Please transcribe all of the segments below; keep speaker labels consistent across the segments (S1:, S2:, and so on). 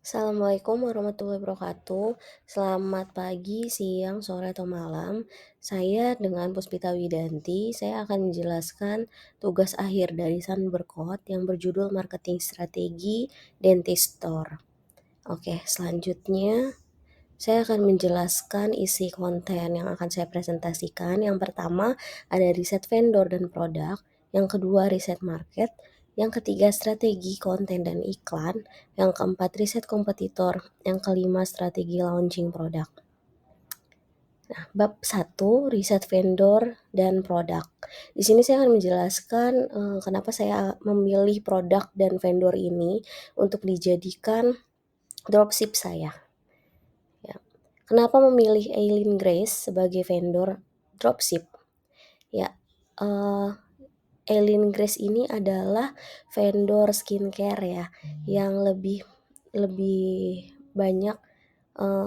S1: Assalamualaikum warahmatullahi wabarakatuh. Selamat pagi, siang, sore, atau malam. Saya dengan Puspita Widanti, saya akan menjelaskan tugas akhir dari Sunbercode yang berjudul Marketing Strategi Dentist Store. Oke, selanjutnya saya akan menjelaskan isi konten yang akan saya presentasikan. Yang pertama ada riset vendor dan produk, yang kedua riset market, yang ketiga strategi konten dan iklan, yang keempat riset kompetitor, yang kelima strategi launching produk. Nah, bab 1 riset vendor dan produk. Di sini saya akan menjelaskan kenapa saya memilih produk dan vendor ini untuk dijadikan dropship saya. Ya. Kenapa memilih Eileen Grace sebagai vendor dropship? Ya, Eileen Grace ini adalah vendor skincare ya, yang lebih banyak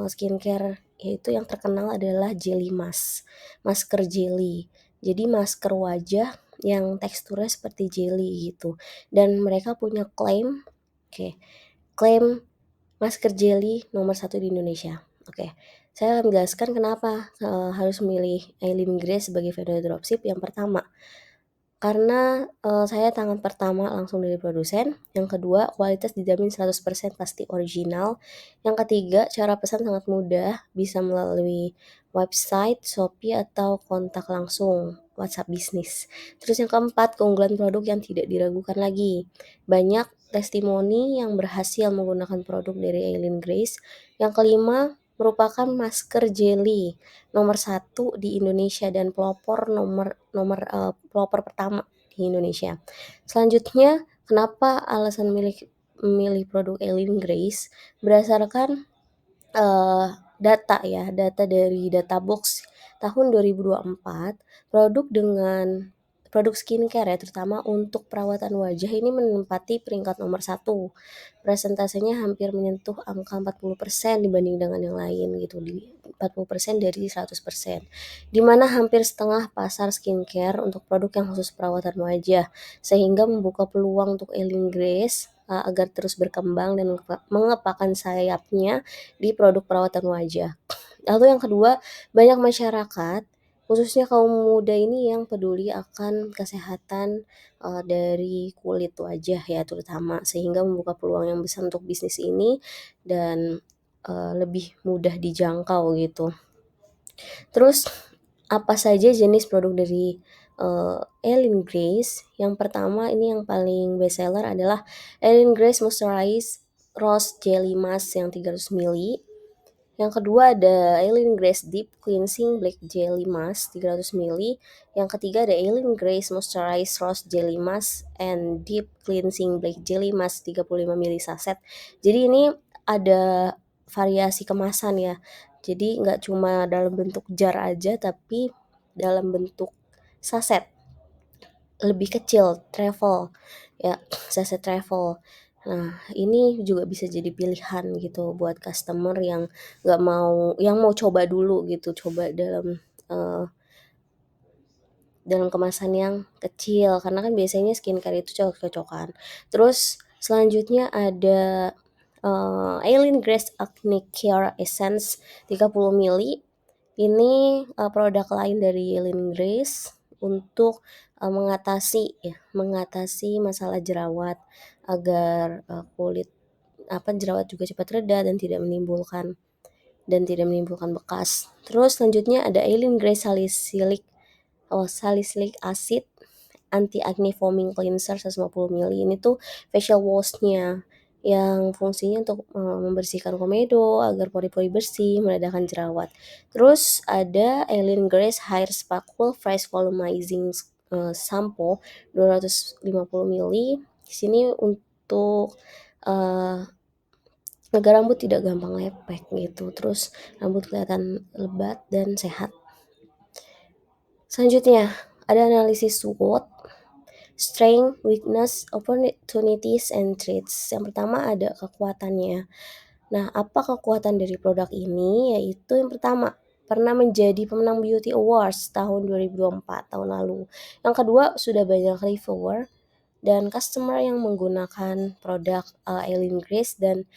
S1: skincare, yaitu yang terkenal adalah jelly mask, masker jelly. Jadi masker wajah yang teksturnya seperti jelly gitu. Dan mereka punya klaim masker jelly nomor 1 di Indonesia. Oke, saya akan menjelaskan kenapa harus memilih Eileen Grace sebagai vendor dropship. Yang pertama, karena saya tangan pertama langsung dari produsen. Yang kedua, kualitas dijamin 100% pasti original. Yang ketiga, cara pesan sangat mudah, bisa melalui website, Shopee, atau kontak langsung WhatsApp bisnis. Terus yang keempat, keunggulan produk yang tidak diragukan lagi. Banyak testimoni yang berhasil menggunakan produk dari Eileen Grace. Yang kelima, merupakan masker jelly nomor 1 di Indonesia dan pelopor pelopor pertama di Indonesia. Selanjutnya, kenapa alasan memilih produk Eileen Grace? Berdasarkan data dari Databox tahun 2024, produk skincare ya, terutama untuk perawatan wajah ini menempati peringkat nomor 1. Presentasenya hampir menyentuh angka 40% dibanding dengan yang lain gitu, di 40% dari 100%. Di mana hampir setengah pasar skincare untuk produk yang khusus perawatan wajah, sehingga membuka peluang untuk Eileen Grace agar terus berkembang dan mengepakkan sayapnya di produk perawatan wajah. Lalu yang kedua, banyak masyarakat, khususnya kaum muda ini yang peduli akan kesehatan dari kulit wajah ya terutama, sehingga membuka peluang yang besar untuk bisnis ini dan lebih mudah dijangkau gitu. Terus apa saja jenis produk dari Eileen Grace? Yang pertama ini yang paling best seller adalah Eileen Grace Moisturized Rose Jelly Mask yang 300 ml. Yang kedua ada Eileen Grace Deep Cleansing Black Jelly Mask 300 ml. Yang ketiga ada Eileen Grace Moisturized Rose Jelly Mask and Deep Cleansing Black Jelly Mask 35 ml saset. Jadi ini ada variasi kemasan ya. Jadi nggak cuma dalam bentuk jar aja, tapi dalam bentuk saset. Lebih kecil, travel ya, saset travel. Nah, ini juga bisa jadi pilihan gitu buat customer yang mau coba dulu gitu, coba dalam kemasan yang kecil, karena kan biasanya skincare itu cocok-cocokan. Terus selanjutnya ada Eileen Grace Acne Care Essence 30 ml. Ini produk lain dari Eileen Grace untuk mengatasi masalah jerawat agar kulit jerawat juga cepat reda dan tidak menimbulkan bekas. Terus selanjutnya ada Eileen Grace Salicylic Acid Anti Acne Foaming Cleanser 150 ml. Ini tuh facial wash-nya yang fungsinya untuk membersihkan komedo agar pori-pori bersih, meredakan jerawat. Terus ada Eileen Grace Hair Sparkle Fresh Volumizing Shampoo 250 ml. Di sini untuk agar rambut tidak gampang lepek gitu. Terus rambut kelihatan lebat dan sehat. Selanjutnya ada analisis SWOT, Strength, Weakness, Opportunities, and Threats. Yang pertama ada kekuatannya. Nah, apa kekuatan dari produk ini? Yaitu yang pertama, pernah menjadi pemenang Beauty Awards tahun 2024 tahun lalu. Yang kedua, sudah banyak reviewer dan customer yang menggunakan produk Eileen Grace, dan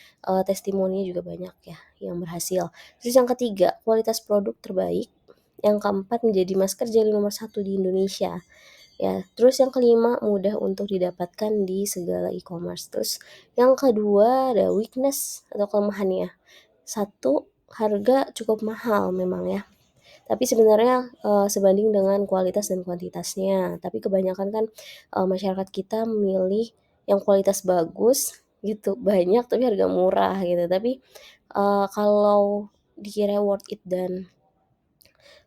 S1: testimoninya juga banyak ya yang berhasil. Terus yang ketiga, kualitas produk terbaik. Yang keempat, menjadi masker jelly nomor 1 di Indonesia. Ya, terus yang kelima, mudah untuk didapatkan di segala e-commerce. Terus yang kedua ada weakness atau kelemahannya. Satu, harga cukup mahal memang ya. Tapi sebenarnya sebanding dengan kualitas dan kuantitasnya. Tapi kebanyakan kan masyarakat kita memilih yang kualitas bagus gitu, banyak tapi harga murah gitu. Tapi kalau dikira worth it dan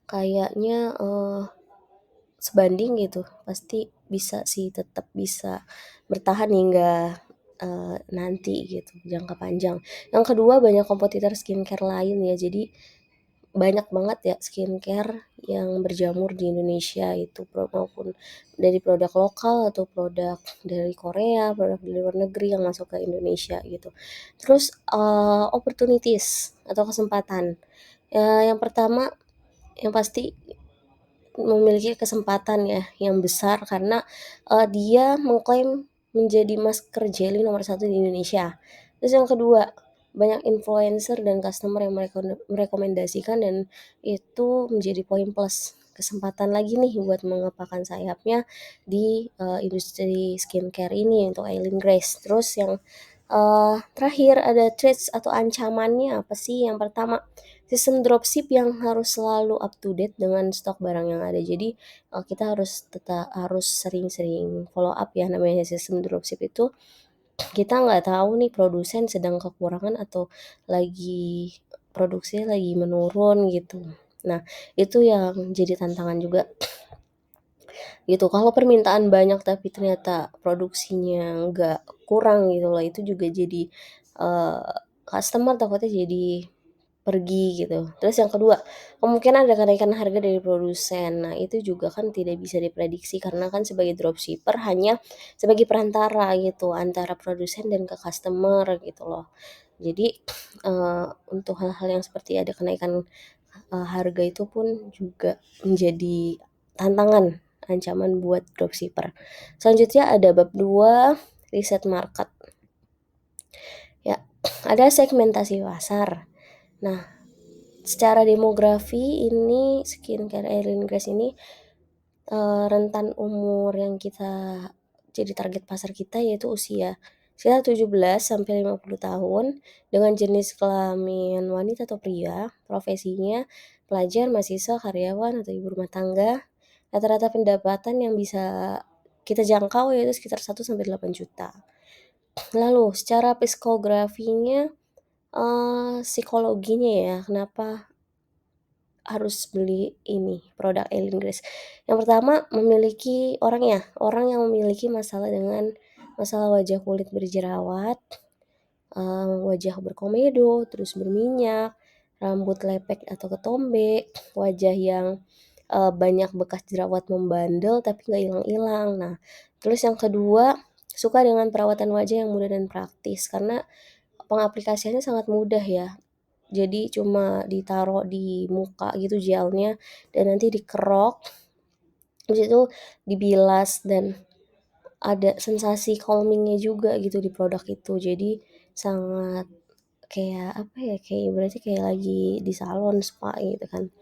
S1: kayaknya sebanding gitu, pasti bisa sih, tetap bisa bertahan hingga nanti gitu, jangka panjang. Yang kedua, banyak kompetitor skincare lain ya, jadi banyak banget ya skincare yang berjamur di Indonesia itu, maupun dari produk lokal atau produk dari Korea, produk dari luar negeri yang masuk ke Indonesia gitu. Terus opportunities atau kesempatan. Yang pertama, yang pasti memiliki kesempatan ya yang besar karena dia mengklaim menjadi masker jelly nomor 1 di Indonesia. Terus yang kedua, banyak influencer dan customer yang merekomendasikan, dan itu menjadi poin plus. Kesempatan lagi nih buat mengepakkan sayapnya di industri skincare ini untuk Eileen Grace. Terus yang terakhir, ada threats atau ancamannya apa sih? Yang pertama, sistem dropship yang harus selalu up to date dengan stok barang yang ada. Jadi kita harus sering-sering follow up ya, namanya sistem dropship itu kita nggak tahu nih produsen sedang kekurangan atau lagi produksinya lagi menurun gitu. Nah, itu yang jadi tantangan juga gitu. Kalau permintaan banyak tapi ternyata produksinya nggak, kurang gitu loh, itu juga jadi customer takutnya jadi pergi gitu. Terus yang kedua, kemungkinan ada kenaikan harga dari produsen. Nah, itu juga kan tidak bisa diprediksi karena kan sebagai dropshipper hanya sebagai perantara gitu antara produsen dan ke customer gitu loh. Jadi untuk hal-hal yang seperti ada kenaikan harga itu pun juga menjadi tantangan, ancaman buat dropshipper. Selanjutnya ada bab 2, riset market. Ya, ada segmentasi pasar. Nah, secara demografi ini skincare Eileen Grace ini rentan umur yang kita jadi target pasar kita yaitu usia sekitar 17 sampai 50 tahun, dengan jenis kelamin wanita atau pria, profesinya pelajar, mahasiswa, karyawan, atau ibu rumah tangga. Rata-rata pendapatan yang bisa kita jangkau yaitu sekitar 1 sampai 8 juta. Lalu secara psikografinya, psikologinya ya, kenapa harus beli ini produk Eileen Grace. Yang pertama, orang yang memiliki masalah wajah kulit berjerawat, wajah berkomedo, terus berminyak, rambut lepek atau ketombe, wajah yang banyak bekas jerawat membandel tapi nggak hilang-hilang. Nah, terus yang kedua, suka dengan perawatan wajah yang mudah dan praktis karena pengaplikasiannya sangat mudah ya. Jadi cuma ditaruh di muka gitu gelnya, dan nanti dikerok, habis itu dibilas, dan ada sensasi calming-nya juga gitu di produk itu. Jadi sangat kayak apa ya, kayak berarti kayak lagi di salon spa gitu kan.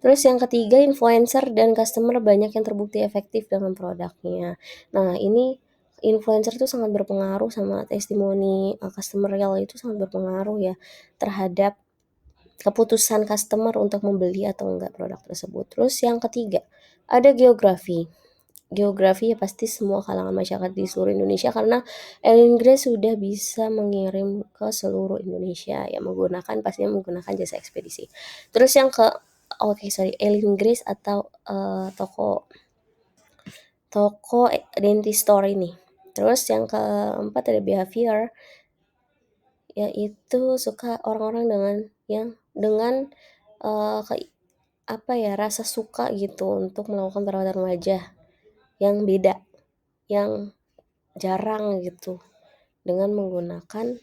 S1: Terus yang ketiga, influencer dan customer banyak yang terbukti efektif dengan produknya. Nah, ini influencer itu sangat berpengaruh, sama testimoni customer real itu sangat berpengaruh ya terhadap keputusan customer untuk membeli atau enggak produk tersebut. Terus yang ketiga, ada geografi. Geografi ya pasti semua kalangan masyarakat di seluruh Indonesia, karena Ellen Grace sudah bisa mengirim ke seluruh Indonesia ya, pastinya menggunakan jasa ekspedisi. Terus yang Ellen Grace atau toko toko dentist store ini. Terus yang keempat ada behavior, yaitu suka orang-orang dengan rasa suka gitu untuk melakukan perawatan wajah yang beda, yang jarang gitu, dengan menggunakan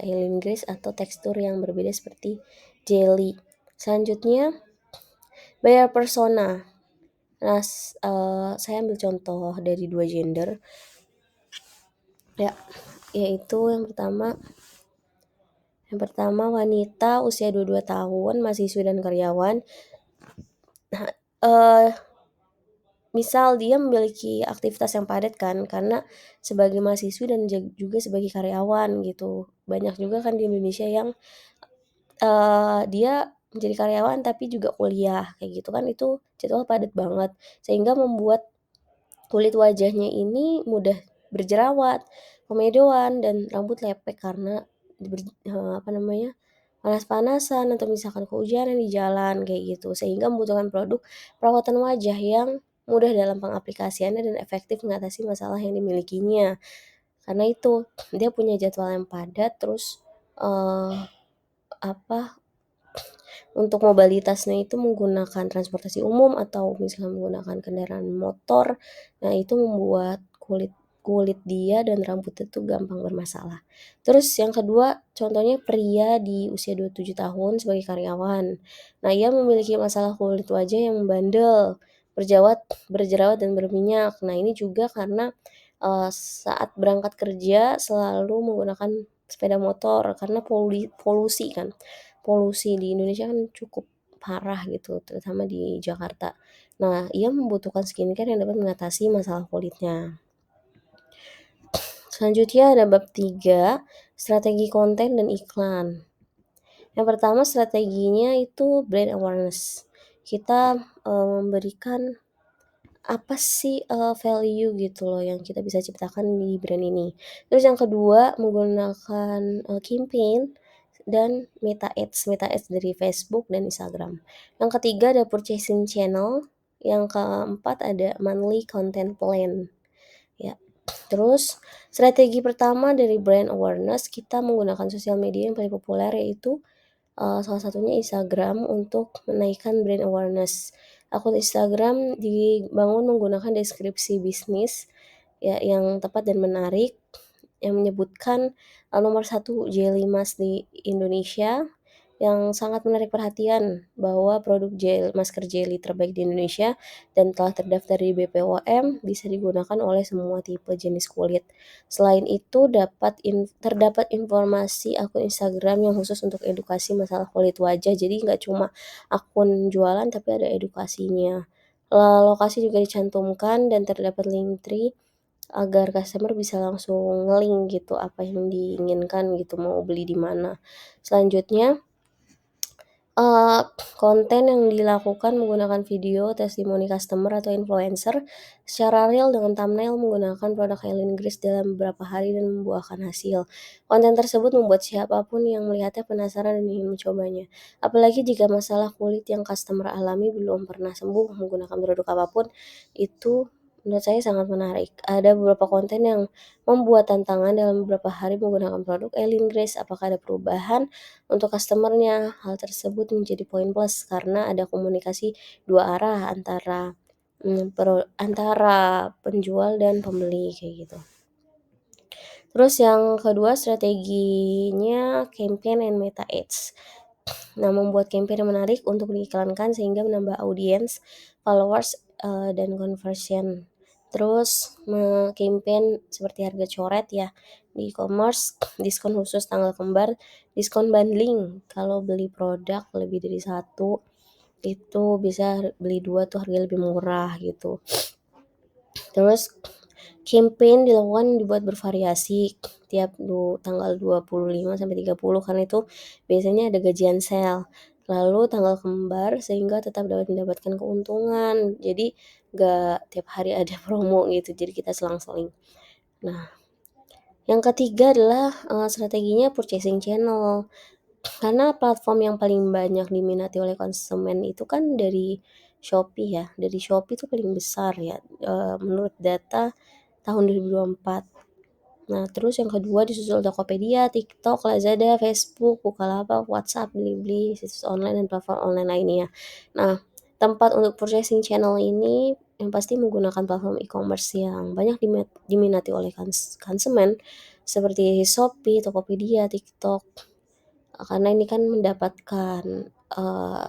S1: Eileen Grace atau tekstur yang berbeda seperti jelly. Selanjutnya, buyer persona. Nah, saya ambil contoh dari dua gender. Ya, yaitu yang pertama wanita usia 22 tahun, mahasiswi dan karyawan. Nah, misal dia memiliki aktivitas yang padat kan, karena sebagai mahasiswi dan juga sebagai karyawan gitu. Banyak juga kan di Indonesia yang dia menjadi karyawan tapi juga kuliah, kayak gitu kan, itu jadwal padat banget. Sehingga membuat kulit wajahnya ini mudah berjerawat, komedoan, dan rambut lepek karena apa namanya, panas-panasan atau misalkan kehujanan di jalan, kayak gitu. Sehingga membutuhkan produk perawatan wajah yang mudah dalam pengaplikasiannya dan efektif mengatasi masalah yang dimilikinya. Karena itu, dia punya jadwal yang padat, terus, eee, apa, untuk mobilitasnya itu menggunakan transportasi umum atau misalnya menggunakan kendaraan motor. Nah, itu membuat kulit kulit dia dan rambutnya tuh gampang bermasalah. Terus yang kedua, contohnya pria di usia 27 tahun sebagai karyawan. Nah, ia memiliki masalah kulit wajah yang membandel, berjerawat dan berminyak. Nah, ini juga karena, saat berangkat kerja selalu menggunakan sepeda motor karena polusi kan. Polusi di Indonesia kan cukup parah gitu, terutama di Jakarta. Nah, ia membutuhkan skincare yang dapat mengatasi masalah kulitnya. Selanjutnya ada bab 3, strategi konten dan iklan. Yang pertama strateginya itu brand awareness. Kita, memberikan apa sih, value gitu loh yang kita bisa ciptakan di brand ini. Terus yang kedua menggunakan, campaign dan Meta Ads dari Facebook dan Instagram. Yang ketiga ada purchasing channel, yang keempat ada monthly content plan, ya. Terus strategi pertama dari brand awareness, kita menggunakan sosial media yang paling populer yaitu salah satunya Instagram untuk menaikkan brand awareness. Akun Instagram dibangun menggunakan deskripsi bisnis ya yang tepat dan menarik, yang menyebutkan, nomor 1 jelly mask di Indonesia, yang sangat menarik perhatian bahwa produk masker jelly terbaik di Indonesia dan telah terdaftar di BPOM, bisa digunakan oleh semua tipe jenis kulit. Selain itu terdapat informasi akun Instagram yang khusus untuk edukasi masalah kulit wajah, jadi nggak cuma akun jualan tapi ada edukasinya. Lokasi juga dicantumkan dan terdapat link tree agar customer bisa langsung nge-link gitu apa yang diinginkan gitu, mau beli di mana. Selanjutnya Eee, konten yang dilakukan menggunakan video, testimoni customer atau influencer secara real dengan thumbnail menggunakan produk Ellen Grace dalam beberapa hari dan membuahkan hasil. Konten tersebut membuat siapapun yang melihatnya penasaran dan ingin mencobanya. Apalagi jika masalah kulit yang customer alami belum pernah sembuh menggunakan produk apapun, itu menurut saya sangat menarik. Ada beberapa konten yang membuat tantangan dalam beberapa hari menggunakan produk Ellen Grace. Apakah ada perubahan untuk customer-nya? Hal tersebut menjadi poin plus karena ada komunikasi dua arah antara penjual dan pembeli, kayak gitu. Terus yang kedua strateginya campaign and Meta Ads. Nah, membuat campaign yang menarik untuk diiklankan sehingga menambah audiens, followers, dan conversion. Terus campaign seperti harga coret ya di e-commerce, diskon khusus tanggal kembar, diskon bundling kalau beli produk lebih dari satu itu bisa beli dua tuh harga lebih murah gitu. Terus campaign dibuat bervariasi tiap tanggal 25 sampai 30 karena itu biasanya ada gajian sale. Lalu tanggal kembar sehingga tetap dapat mendapatkan keuntungan. Jadi nggak tiap hari ada promo gitu, jadi kita selang-seling. Nah, yang ketiga adalah, strateginya purchasing channel. Karena platform yang paling banyak diminati oleh konsumen itu kan dari Shopee ya, dari Shopee itu paling besar ya, menurut data tahun 2024. Nah, terus yang kedua disusul Tokopedia, TikTok, Lazada, Facebook, Bukalapak, WhatsApp, Blibli, situs online dan platform online lainnya. Nah, tempat untuk purchasing channel ini yang pasti menggunakan platform e-commerce yang banyak diminati oleh konsumen seperti Shopee, Tokopedia, TikTok. Karena ini kan mendapatkan, eee,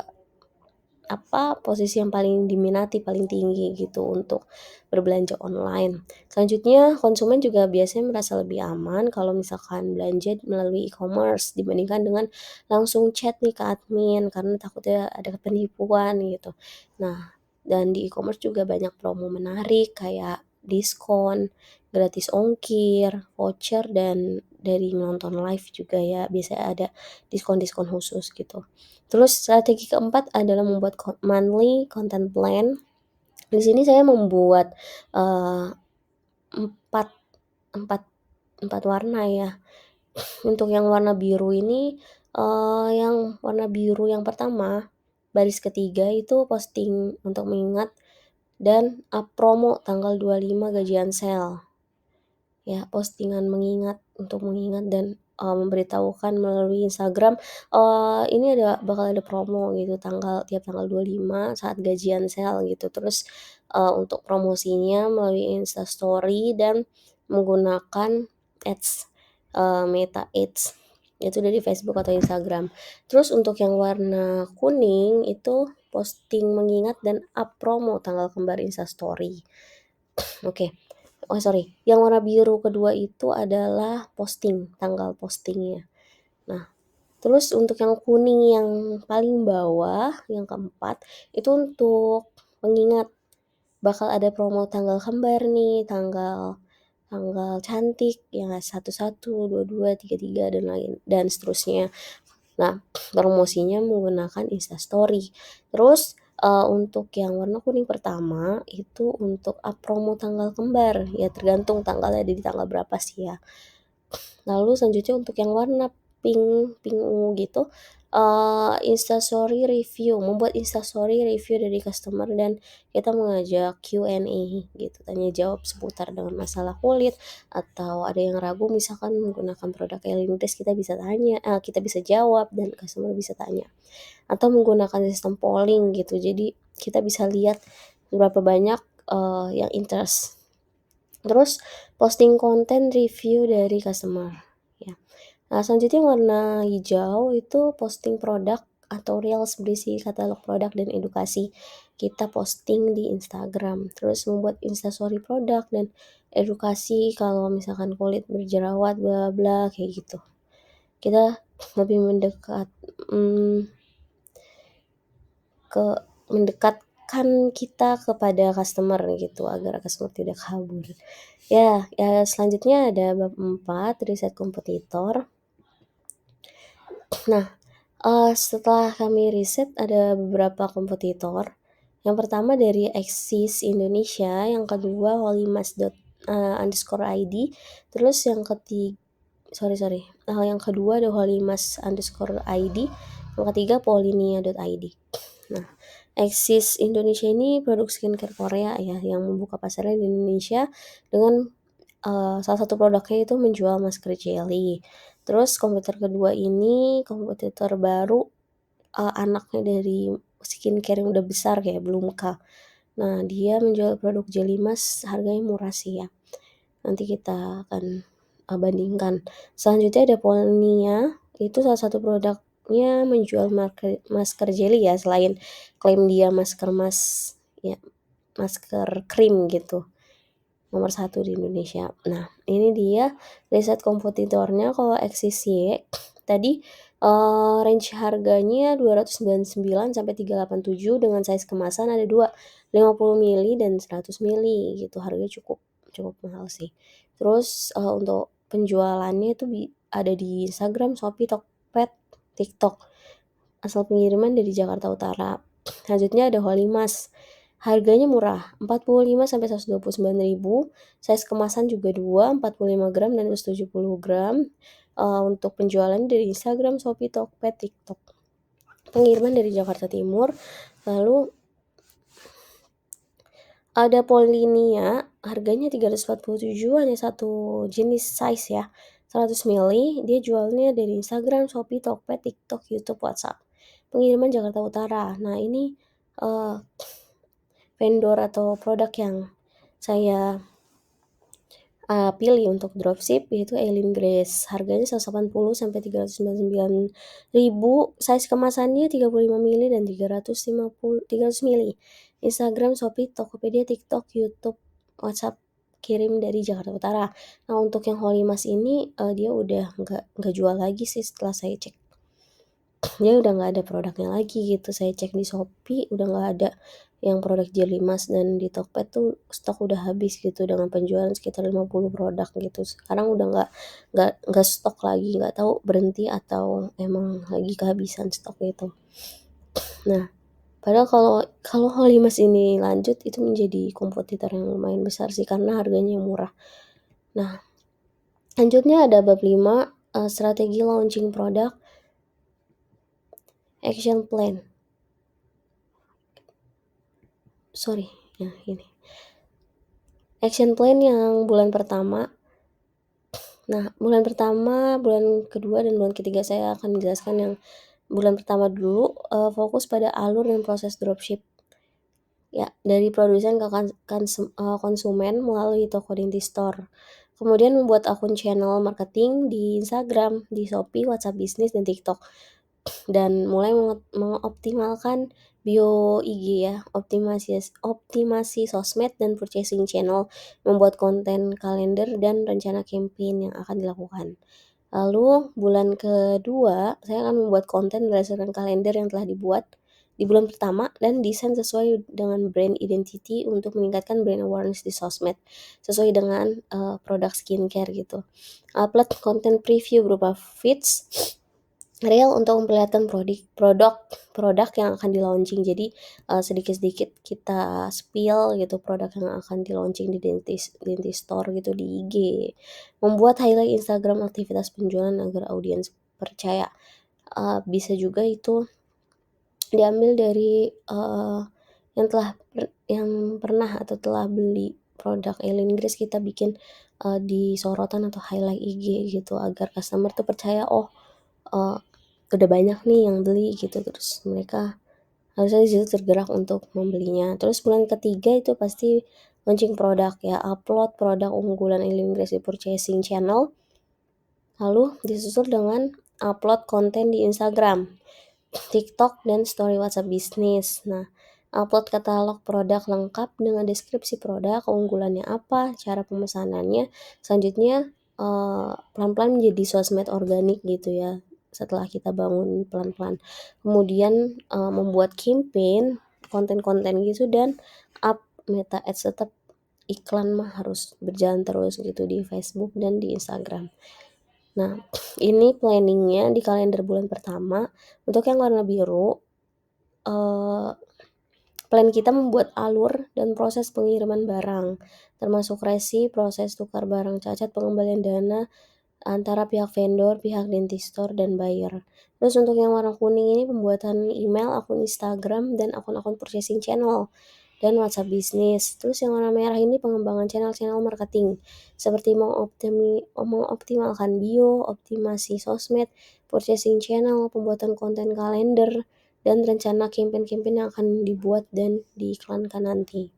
S1: posisi yang paling diminati, paling tinggi gitu untuk berbelanja online. Selanjutnya, konsumen juga biasanya merasa lebih aman kalau misalkan belanja melalui e-commerce dibandingkan dengan langsung chat nih ke admin karena takutnya ada penipuan gitu. Nah, dan di e-commerce juga banyak promo menarik kayak diskon, gratis ongkir, voucher, dan dari nonton live juga ya, biasanya ada diskon-diskon khusus gitu. Terus strategi keempat adalah membuat monthly content plan. Di sini saya membuat, eee, 4 4 4 warna ya. Untuk yang warna biru ini, yang warna biru yang pertama, baris ketiga itu posting untuk mengingat dan promo tanggal 25 gajian sale. Ya, postingan untuk mengingat dan, memberitahukan melalui Instagram, ini bakal ada promo gitu tiap tanggal 25 saat gajian sale gitu. Terus, untuk promosinya melalui Instastory dan menggunakan ads, Meta Ads, itu dari Facebook atau Instagram. Terus untuk yang warna kuning itu posting mengingat dan promo tanggal kembar Instastory. Oke. Oh sorry, yang warna biru kedua itu adalah tanggal postingnya. Nah, terus untuk yang kuning yang paling bawah, yang keempat, itu untuk mengingat bakal ada promo tanggal kembar nih, tanggal tanggal cantik, ya 11, 22, 33, dan seterusnya. Nah, promosinya menggunakan Instastory. Terus, untuk yang warna kuning pertama itu untuk promo tanggal kembar, ya tergantung tanggalnya ada di tanggal berapa sih ya. Lalu selanjutnya untuk yang warna pink ungu gitu, membuat Instastory review dari customer dan kita mengajak Q&A gitu, tanya jawab seputar dengan masalah kulit atau ada yang ragu misalkan menggunakan produk Elindes kita bisa jawab dan customer bisa tanya. Atau menggunakan sistem polling gitu, jadi kita bisa lihat berapa banyak, yang interest. Terus posting konten review dari customer, ya. Nah, selanjutnya warna hijau itu posting produk atau reels berisi katalog produk dan edukasi. Kita posting di Instagram, terus membuat instastory produk dan edukasi kalau misalkan kulit berjerawat bla bla kayak gitu. Kita lebih mmm, mendekatkan kita kepada customer gitu agar customer tidak kabur. Ya, selanjutnya ada bab 4, riset kompetitor. Nah, setelah kami riset ada beberapa kompetitor. Yang pertama dari Eksis Indonesia, yang kedua holimas_id, terus yang kedua ada holimas_id, yang ketiga polinia.id. Nah, Eksis Indonesia ini produk skincare Korea ya, yang membuka pasarnya di Indonesia dengan salah satu produknya itu menjual masker jelly. Terus kompetitor kedua ini kompetitor baru, anaknya dari skincare yang udah besar kayak Bloomka. Nah, dia menjual produk jelly mask harganya murah sih ya. Nanti kita akan, bandingkan. Selanjutnya ada Polnia, itu salah satu produknya menjual masker jelly ya, selain klaim dia ya, masker krim gitu, nomor 1 di Indonesia. Nah, ini dia riset kompetitornya. Kalau XCC tadi, range harganya 299 sampai 387 dengan size kemasan ada 2, 50 mili dan 100 mili gitu, harganya cukup cukup mahal sih. Terus, untuk penjualannya itu ada di Instagram, Shopee, Tokped, TikTok. Asal pengiriman dari Jakarta Utara. Selanjutnya ada Holimas. Harganya murah, 45 sampai 129.000. Size kemasan juga 2, 45 gram dan 170 gram. Untuk penjualan dari Instagram, Shopee, Tokped, TikTok. Pengiriman dari Jakarta Timur. Lalu ada Polinia, harganya 347, hanya satu jenis size ya, 100 mili. Dia jualnya dari Instagram, Shopee, Tokped, TikTok, YouTube, WhatsApp. Pengiriman Jakarta Utara. Nah, ini vendor atau produk yang saya pilih untuk dropship yaitu Eileen Grace. Harganya 180 sampai 399.000. Size kemasannya 35 mili dan 300 mili. Instagram, Shopee, Tokopedia, TikTok, YouTube, WhatsApp kirim dari Jakarta Utara. Nah, untuk yang Holy Mas ini dia udah nggak jual lagi sih setelah saya cek. Dia udah nggak ada produknya lagi gitu. Saya cek di Shopee udah nggak ada yang produk Jelly Mas, dan di Tokped tuh stok udah habis gitu dengan penjualan sekitar 50 produk gitu. Sekarang udah nggak stok lagi, nggak tahu berhenti atau emang lagi kehabisan stok gitu. Nah, padahal kalau Holy Mas ini lanjut itu menjadi kompetitor yang lumayan besar sih karena harganya yang murah. Nah, lanjutnya ada bab 5 strategi launching produk action plan. Ini action plan yang bulan pertama. Nah, bulan pertama, bulan kedua, dan bulan ketiga saya akan menjelaskan yang bulan pertama dulu. Fokus pada alur dan proses dropship ya, dari produsen ke konsumen melalui toko Dinti Store. Kemudian membuat akun channel marketing di Instagram, di Shopee, WhatsApp Business, dan TikTok. Dan mulai mengoptimalkan bio IG ya, optimasi sosmed dan purchasing channel, membuat konten kalender dan rencana campaign yang akan dilakukan. Lalu bulan kedua saya akan membuat konten berdasarkan kalender yang telah dibuat di bulan pertama dan desain sesuai dengan brand identity untuk meningkatkan brand awareness di sosmed sesuai dengan produk skincare gitu. Upload konten preview berupa feeds real untuk memperlihatkan produk yang akan di launching. Jadi sedikit-sedikit kita spill gitu produk yang akan di launching di Dentist Store gitu di IG. Membuat highlight Instagram aktivitas penjualan agar audiens percaya. Bisa juga itu diambil dari yang pernah atau telah beli produk Eileen Grace, kita bikin di sorotan atau highlight IG gitu agar customer tuh percaya, oh udah banyak nih yang beli gitu, terus mereka harusnya disitu tergerak untuk membelinya. Terus bulan ketiga itu pasti launching produk ya, upload produk unggulan Eileen Grace di purchasing channel, lalu disusul dengan upload konten di Instagram, TikTok, dan story WhatsApp Business. Nah, upload katalog produk lengkap dengan deskripsi produk, keunggulannya apa, cara pemesanannya. Selanjutnya pelan-pelan menjadi sosmed organik gitu ya, setelah kita bangun pelan-pelan. Kemudian membuat campaign, konten-konten gitu, dan up meta ads. Tetap iklan mah harus berjalan terus gitu di Facebook dan di Instagram. Nah, ini planningnya di kalender bulan pertama. Untuk yang warna biru, plan kita membuat alur dan proses pengiriman barang, termasuk resi, proses tukar barang cacat, pengembalian dana antara pihak vendor, pihak Dentist Store, dan buyer. Terus untuk yang warna kuning ini pembuatan email, akun Instagram, dan akun-akun purchasing channel dan WhatsApp Business. Terus yang warna merah ini pengembangan channel-channel marketing seperti mengoptimalkan bio, optimasi sosmed, purchasing channel, pembuatan konten kalender, dan rencana campaign-campaign yang akan dibuat dan diiklankan nanti.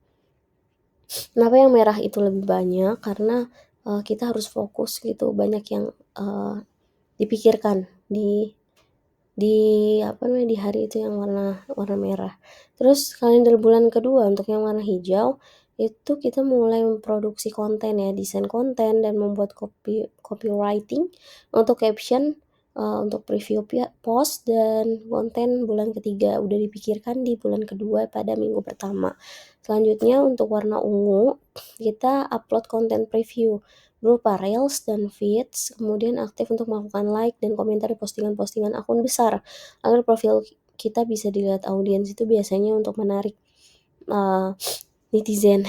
S1: Kenapa yang merah itu lebih banyak? Karena kita harus fokus gitu, banyak yang dipikirkan di hari itu yang warna merah. Terus kalender bulan kedua untuk yang warna hijau itu kita mulai memproduksi konten ya, desain konten dan membuat copywriting untuk caption, untuk preview post dan konten bulan ketiga udah dipikirkan di bulan kedua pada minggu pertama. Selanjutnya untuk warna ungu kita upload konten preview berupa reels dan feeds, kemudian aktif untuk melakukan like dan komentar di postingan-postingan akun besar agar profil kita bisa dilihat audiens. Itu biasanya untuk menarik netizen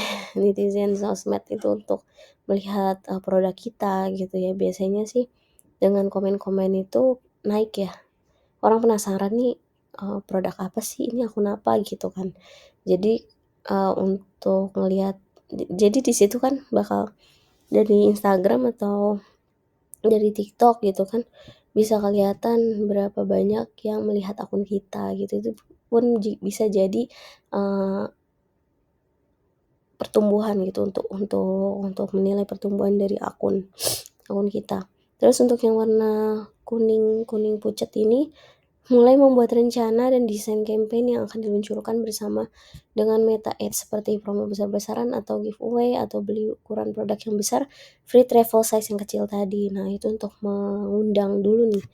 S1: sosmed itu untuk melihat produk kita gitu ya. Biasanya sih dengan komen-komen itu naik ya, orang penasaran nih produk apa sih ini, akun apa gitu kan. Jadi untuk ngelihat, jadi di situ kan bakal dari Instagram atau dari TikTok gitu kan bisa kelihatan berapa banyak yang melihat akun kita gitu. Itu pun bisa jadi pertumbuhan gitu, untuk menilai pertumbuhan dari akun kita. Terus untuk yang warna kuning pucat ini, mulai membuat rencana dan desain campaign yang akan diluncurkan bersama dengan Meta Ads seperti promo besar-besaran atau giveaway atau beli ukuran produk yang besar, free travel size yang kecil tadi. Nah, itu untuk mengundang dulu nih,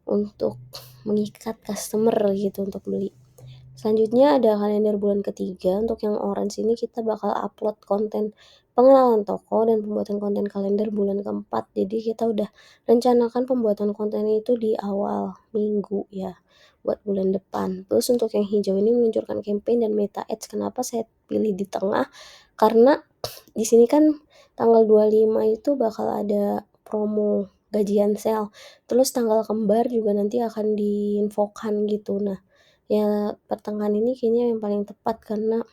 S1: untuk mengikat customer gitu untuk beli. Selanjutnya ada kalender bulan ketiga. Untuk yang orange ini kita bakal upload konten pengenalan toko dan pembuatan konten kalender bulan keempat. Jadi kita udah rencanakan pembuatan konten itu di awal minggu ya, buat bulan depan. Terus untuk yang hijau ini meluncurkan campaign dan Meta Ads. Kenapa saya pilih di tengah? Karena di sini kan tanggal 25 itu bakal ada promo gajian sale. Terus tanggal kembar juga nanti akan diinfokan gitu. Nah, ya pertengahan ini kayaknya yang paling tepat karena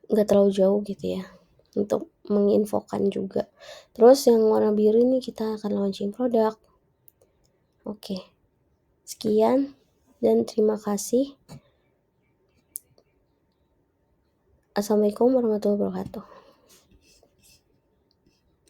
S1: nggak terlalu jauh gitu ya untuk menginfokan juga. Terus yang warna biru ini kita akan launching produk. Oke, sekian dan terima kasih. Assalamualaikum warahmatullahi wabarakatuh.